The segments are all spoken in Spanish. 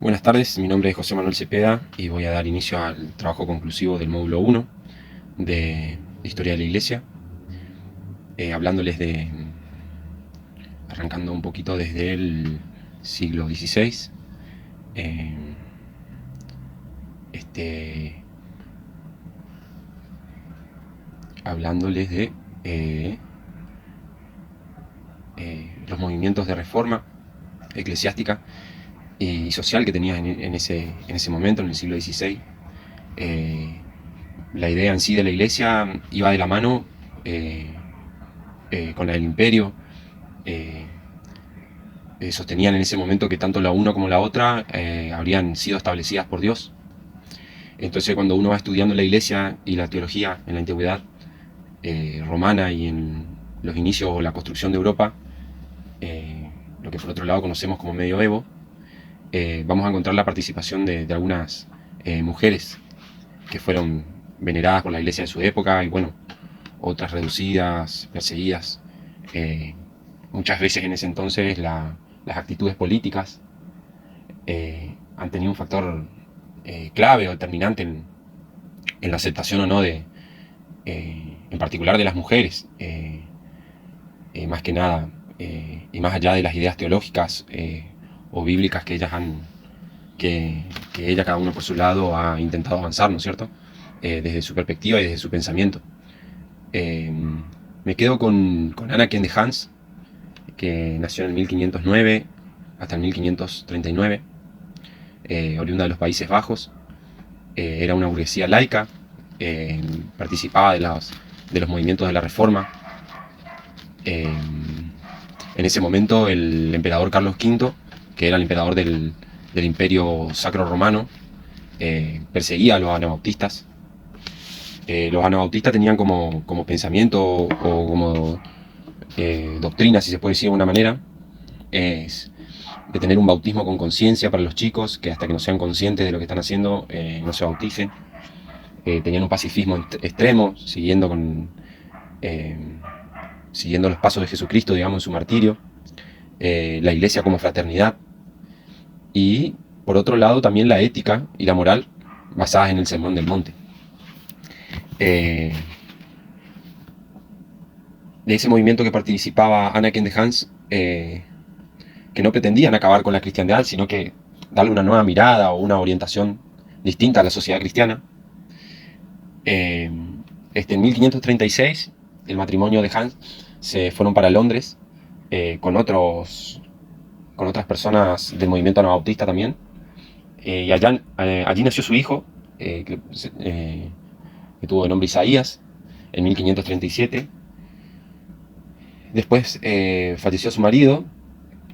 Buenas tardes, mi nombre es José Manuel Cepeda y voy a dar inicio al trabajo conclusivo del módulo 1 de Historia de la Iglesia, hablándoles arrancando un poquito desde el siglo XVI, eh, este, hablándoles de los movimientos de reforma eclesiástica y social que tenía en ese momento, en el siglo XVI. La idea en sí de la iglesia iba de la mano con la del imperio. eh, Sostenían en ese momento que tanto la una como la otra habrían sido establecidas por Dios. Entonces cuando uno va estudiando la iglesia y la teología en la antigüedad romana y en los inicios o la construcción de Europa, lo que por otro lado conocemos como medioevo, vamos a encontrar la participación de algunas mujeres que fueron veneradas por la iglesia de su época y bueno, otras reducidas, perseguidas. Eh, Muchas veces en ese entonces las actitudes políticas han tenido un factor clave o determinante en la aceptación o no en particular de las mujeres, más que nada, y más allá de las ideas teológicas o bíblicas que ellas que ella cada uno por su lado ha intentado avanzar, ¿no es cierto? Desde su perspectiva y desde su pensamiento. Eh, Me quedo con Anna Ken de Hans, que nació en el 1509 hasta el 1539, oriunda de los Países Bajos. Era una burguesía laica, participaba de los movimientos de la Reforma. En ese momento el emperador Carlos V, que era el emperador del Imperio Sacro Romano, perseguía a los anabautistas. Los anabautistas tenían como pensamiento o como doctrina, si se puede decir de una manera, es de tener un bautismo con conciencia para los chicos, que hasta que no sean conscientes de lo que están haciendo, no se bauticen. Tenían un pacifismo extremo, eh, siguiendo los pasos de Jesucristo, digamos, en su martirio. La iglesia como fraternidad. Y por otro lado también la ética y la moral basadas en el Sermón del Monte. Eh, de ese movimiento que participaba Anakin de Hans, que no pretendían acabar con la cristiandad, sino que darle una nueva mirada o una orientación distinta a la sociedad cristiana. Eh, en 1536, el matrimonio de Hans se fueron para Londres con otras personas del movimiento anabautista también. Y allí nació su hijo, que tuvo el nombre Isaías, en 1537. Después falleció su marido,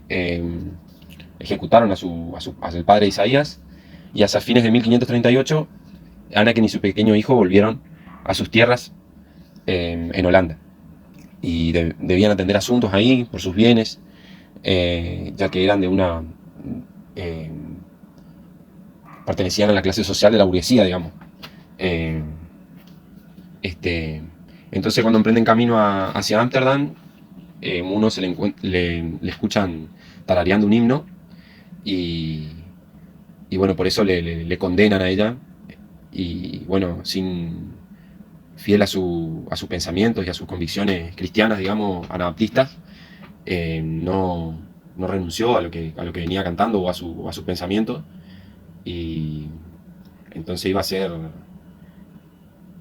eh, ejecutaron al padre de Isaías, y hacia fines de 1538, Anakin y su pequeño hijo volvieron a sus tierras en Holanda. Y debían atender asuntos ahí por sus bienes, ya que eran de una... Eh, pertenecían a la clase social de la burguesía, digamos. Eh, este, entonces cuando emprenden camino hacia Ámsterdam, uno le escuchan tarareando un himno y, y bueno, por eso le condenan a ella y bueno, fiel a sus pensamientos y a sus convicciones cristianas, digamos, anabaptistas, no, no renunció a lo que venía cantando o a sus pensamientos y entonces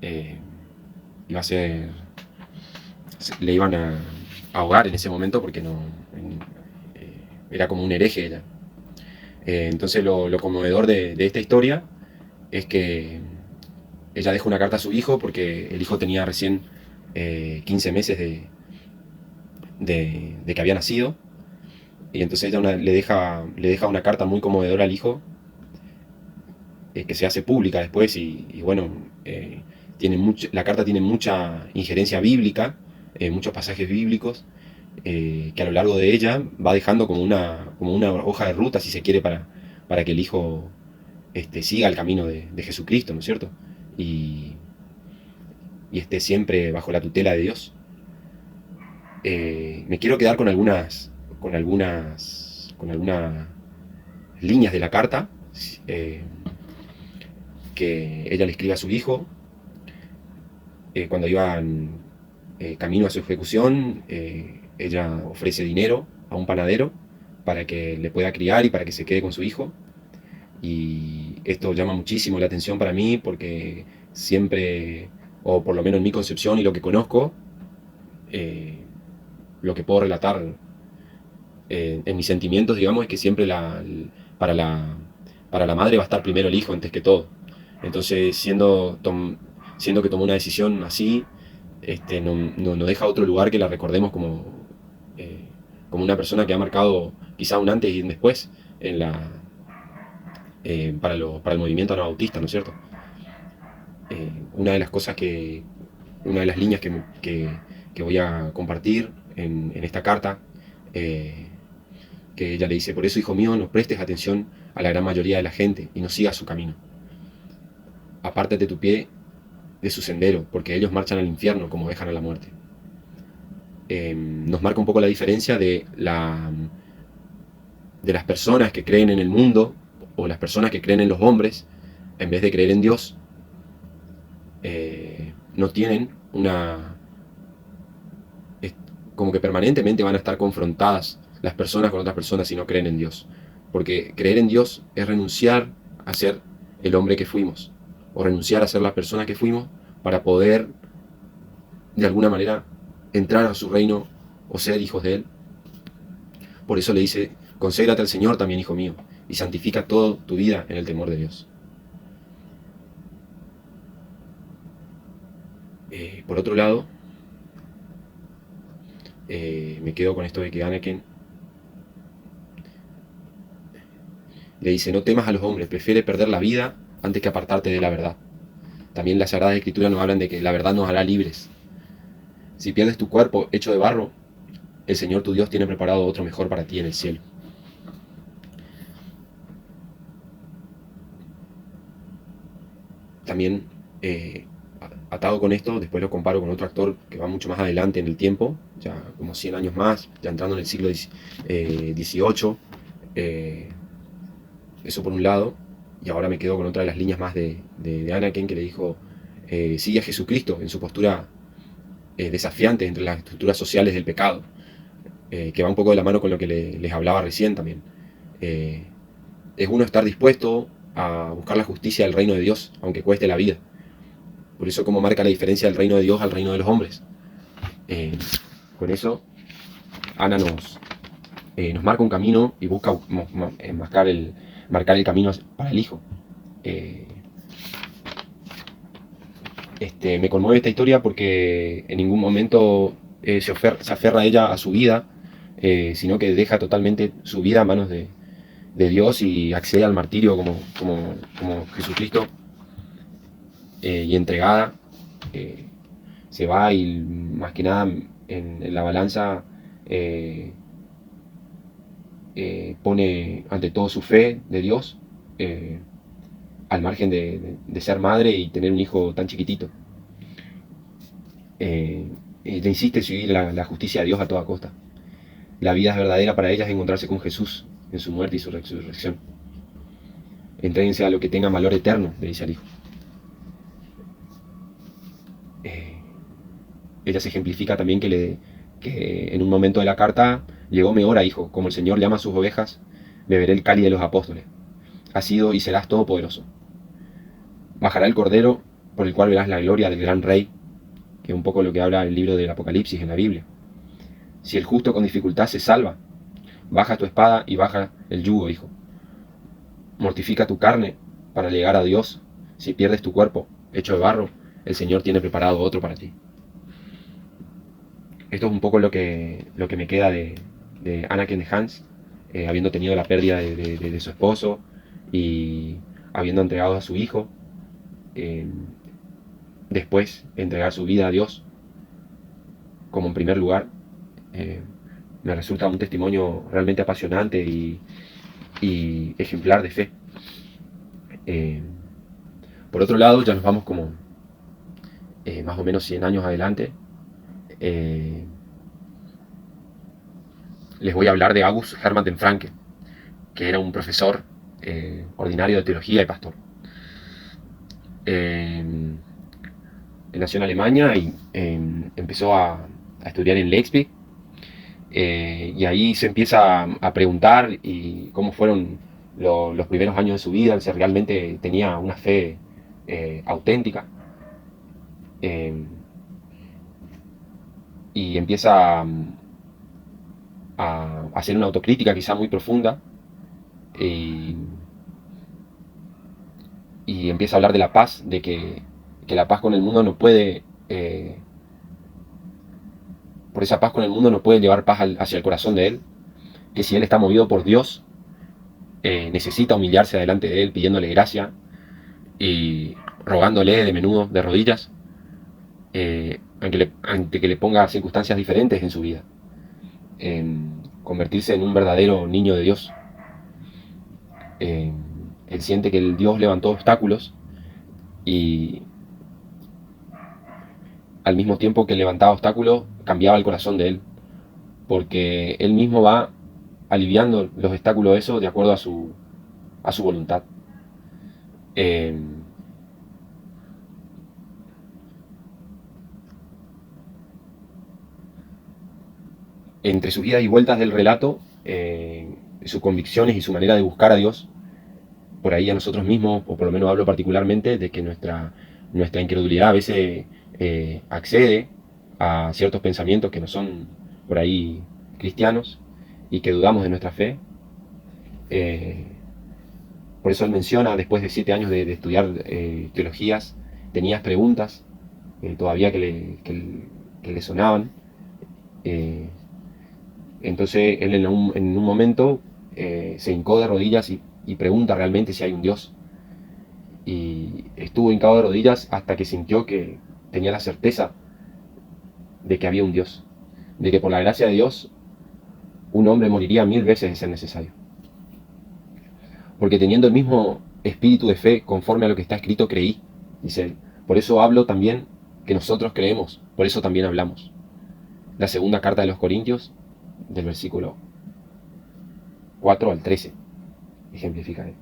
eh, iba a ser, le iban a ahogar en ese momento porque era como un hereje ella. Entonces lo conmovedor de esta historia es que ella deja una carta a su hijo porque el hijo tenía recién 15 meses de que había nacido. Y entonces ella le deja una carta muy conmovedora al hijo, que se hace pública después y bueno, la carta tiene mucha injerencia bíblica, muchos pasajes bíblicos, que a lo largo de ella va dejando como una hoja de ruta, si se quiere, para que el hijo siga el camino de Jesucristo, ¿no es cierto? Y, y esté siempre bajo la tutela de Dios. Me quiero quedar con algunas líneas de la carta que ella le escribe a su hijo cuando iban camino a su ejecución. Ella ofrece dinero a un panadero para que le pueda criar y para que se quede con su hijo. Y esto llama muchísimo la atención para mí porque siempre, o por lo menos en mi concepción y lo que conozco, lo que puedo relatar en mis sentimientos, digamos, es que siempre para, la, para la madre va a estar primero el hijo antes que todo. Entonces, siendo que tomó una decisión así, no deja otro lugar que la recordemos como una persona que ha marcado quizá un antes y un después en para el movimiento anabautista, ¿no es cierto? Una de las cosas una de las líneas que voy a compartir en esta carta, que ella le dice: por eso, hijo mío, no prestes atención a la gran mayoría de la gente y no sigas su camino. Apártate tu pie de su sendero, porque ellos marchan al infierno como ovejas a la muerte. Nos marca un poco la diferencia de las personas que creen en el mundo o las personas que creen en los hombres en vez de creer en Dios. No tienen como que permanentemente van a estar confrontadas las personas con otras personas si no creen en Dios, porque creer en Dios es renunciar a ser el hombre que fuimos, o renunciar a ser la persona que fuimos para poder de alguna manera entrar a su reino o ser hijos de Él. Por eso le dice: conségrate al Señor también, hijo mío, y santifica toda tu vida en el temor de Dios. Por otro lado, me quedo con esto de que Anakin le dice: no temas a los hombres, prefiere perder la vida antes que apartarte de la verdad. También las Sagradas Escrituras nos hablan de que la verdad nos hará libres. Si pierdes tu cuerpo hecho de barro, el Señor tu Dios tiene preparado otro mejor para ti en el cielo. También, atado con esto, después lo comparo con otro actor que va mucho más adelante en el tiempo, ya como 100 años más, ya entrando en el siglo XVIII. Eso por un lado. Y ahora me quedo con otra de las líneas más de Anakin, que le dijo: sigue a Jesucristo en su postura desafiante entre las estructuras sociales del pecado, que va un poco de la mano con lo que les hablaba recién también. Es uno estar dispuesto a buscar la justicia del reino de Dios, aunque cueste la vida. Por eso, como marca la diferencia del reino de Dios al reino de los hombres. Con eso, Ana nos marca un camino y busca marcar el camino para el hijo. Me conmueve esta historia porque en ningún momento se aferra a ella, a su vida, sino que deja totalmente su vida a manos de Dios y accede al martirio como Jesucristo, y entregada. Se va y más que nada en la balanza pone ante todo su fe de Dios, al margen de ser madre y tener un hijo tan chiquitito. Le insiste en seguir la justicia de Dios a toda costa. La vida es verdadera para ella es encontrarse con Jesús en su muerte y su resurrección. Entréguense a lo que tenga valor eterno, le dice al hijo. Ella se ejemplifica también que en un momento de la carta: llegó mi hora, hijo, como el Señor llama a sus ovejas, beberé el cáliz de los apóstoles. Has sido y serás todopoderoso. Bajará el cordero por el cual verás la gloria del gran rey, que es un poco lo que habla el libro del Apocalipsis en la Biblia. Si el justo con dificultad se salva, baja tu espada y baja el yugo, hijo. Mortifica tu carne para llegar a Dios. Si pierdes tu cuerpo hecho de barro, el Señor tiene preparado otro para ti. Esto es un poco lo que me queda de Anakin de Hans, habiendo tenido la pérdida de su esposo y habiendo entregado a su hijo, después entregar su vida a Dios como en primer lugar. Me resulta un testimonio realmente apasionante y ejemplar de fe. Por otro lado, ya nos vamos como más o menos 100 años adelante. Les voy a hablar de August Hermann den Franke, que era un profesor ordinario de teología y pastor. Él nació en Alemania y empezó a estudiar en Leipzig. Y ahí se empieza a preguntar y cómo fueron los primeros años de su vida, si realmente tenía una fe auténtica. Eh, y empieza a hacer una autocrítica quizá muy profunda y, y empieza a hablar de la paz, de que la paz con el mundo no puede, por esa paz con el mundo no puede llevar paz hacia el corazón de él, que si él está movido por Dios, necesita humillarse delante de él pidiéndole gracia y rogándole de menudo, de rodillas, ante que le ponga circunstancias diferentes en su vida. Convertirse en un verdadero niño de Dios. Él siente que el Dios levantó obstáculos y al mismo tiempo que levantaba obstáculos cambiaba el corazón de él, porque él mismo va aliviando los obstáculos eso de acuerdo a su voluntad. Entre sus idas y vueltas del relato, sus convicciones y su manera de buscar a Dios, por ahí a nosotros mismos, o por lo menos hablo particularmente, de que nuestra incredulidad a veces accede a ciertos pensamientos que no son por ahí cristianos y que dudamos de nuestra fe. Por eso él menciona, después de 7 años de estudiar teologías, tenías preguntas todavía que le sonaban. Entonces él en un momento se hincó de rodillas y pregunta realmente si hay un Dios. Y estuvo hincado de rodillas hasta que sintió que tenía la certeza de que había un Dios, de que por la gracia de Dios un hombre moriría 1000 veces de ser necesario. Porque teniendo el mismo espíritu de fe conforme a lo que está escrito creí, dice él. Por eso hablo también que nosotros creemos, por eso también hablamos. La segunda carta de los Corintios, del versículo 4 al 13, ejemplifica él.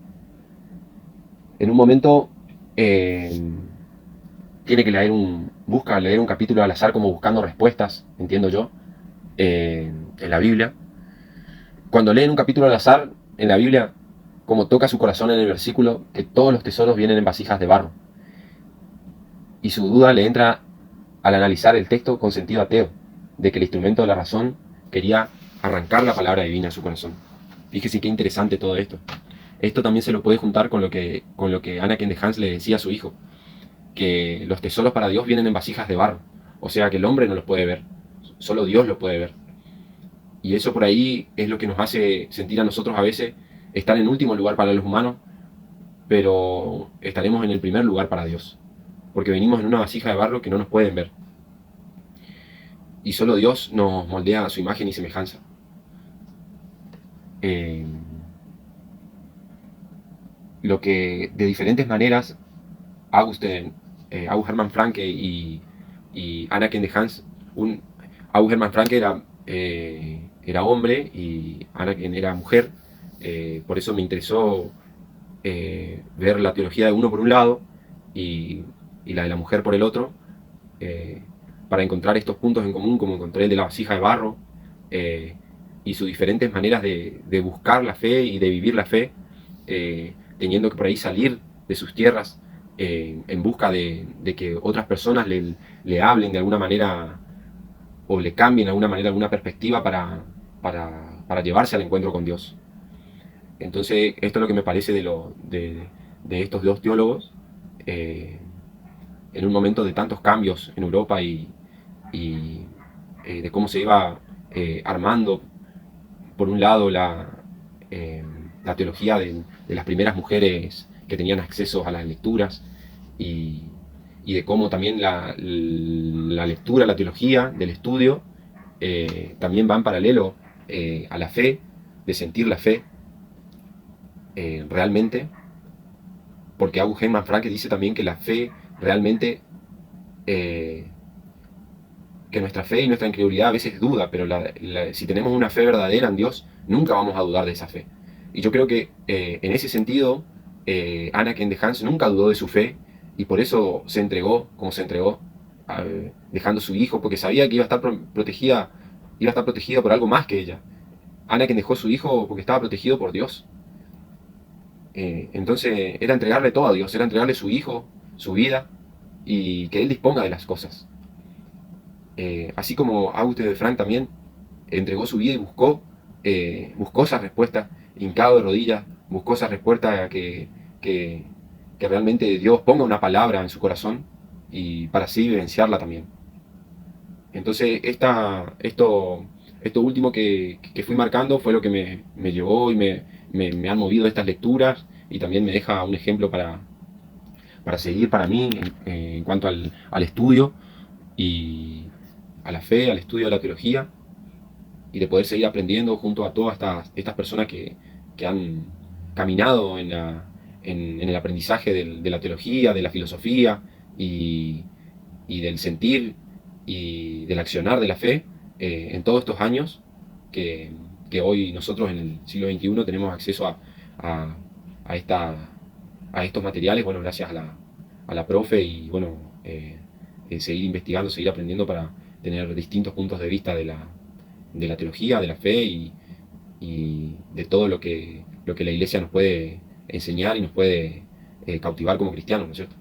En un momento tiene que busca leer un capítulo al azar como buscando respuestas, entiendo yo, en la Biblia. Cuando leen un capítulo al azar en la Biblia, como toca su corazón en el versículo, que todos los tesoros vienen en vasijas de barro. Y su duda le entra al analizar el texto con sentido ateo, de que el instrumento de la razón quería arrancar la palabra divina a su corazón. Fíjese qué interesante todo esto. Esto también se lo puede juntar con lo que Anakin de Hans le decía a su hijo, que los tesoros para Dios vienen en vasijas de barro, o sea que el hombre no los puede ver, solo Dios los puede ver. Y eso por ahí es lo que nos hace sentir a nosotros a veces estar en último lugar para los humanos, pero estaremos en el primer lugar para Dios, porque venimos en una vasija de barro que no nos pueden ver. Y solo Dios nos moldea a su imagen y semejanza. Lo que de diferentes maneras August Hermann Francke y Anakin de Hans, August Hermann Francke era hombre y Anakin era mujer, por eso me interesó ver la teología de uno por un lado y la de la mujer por el otro, para encontrar estos puntos en común, como encontré el de la vasija de barro, y sus diferentes maneras de buscar la fe y de vivir la fe, teniendo que por ahí salir de sus tierras en busca de que otras personas le hablen de alguna manera o le cambien de alguna manera alguna perspectiva para llevarse al encuentro con Dios. Entonces esto es lo que me parece de estos dos teólogos en un momento de tantos cambios en Europa y de cómo se iba armando por un lado la teología de las primeras mujeres que tenían acceso a las lecturas y de cómo también la lectura, la teología del estudio también va en paralelo a la fe, de sentir la fe realmente, porque August Hermann Francke dice también que la fe realmente, que nuestra fe y nuestra incredulidad a veces duda, pero si tenemos una fe verdadera en Dios, nunca vamos a dudar de esa fe. Y yo creo que en ese sentido, Anakin de Hans nunca dudó de su fe y por eso se entregó como se entregó, dejando su hijo, porque sabía que iba a estar protegida por algo más que ella. Anakin dejó su hijo porque estaba protegido por Dios. Entonces era entregarle todo a Dios, era entregarle su hijo, su vida y que Él disponga de las cosas. Así como Auguste de Frank también entregó su vida y buscó esa respuesta, hincado de rodillas, buscó esa respuesta que realmente Dios ponga una palabra en su corazón y para así vivenciarla también. Entonces, esto último que fui marcando fue lo que me llevó y me han movido estas lecturas y también me deja un ejemplo para seguir para mí en cuanto al estudio y a la fe, al estudio de la teología y de poder seguir aprendiendo junto a todas estas personas que han caminado en el aprendizaje de la teología, de la filosofía y del sentir y del accionar de la fe en todos estos años que, que hoy nosotros en el siglo XXI tenemos acceso a, a esta, a estos materiales, bueno, gracias a la profe y bueno, seguir investigando, seguir aprendiendo para tener distintos puntos de vista de la teología, de la fe y de todo lo que la iglesia nos puede enseñar y nos puede cautivar como cristianos, ¿no es cierto?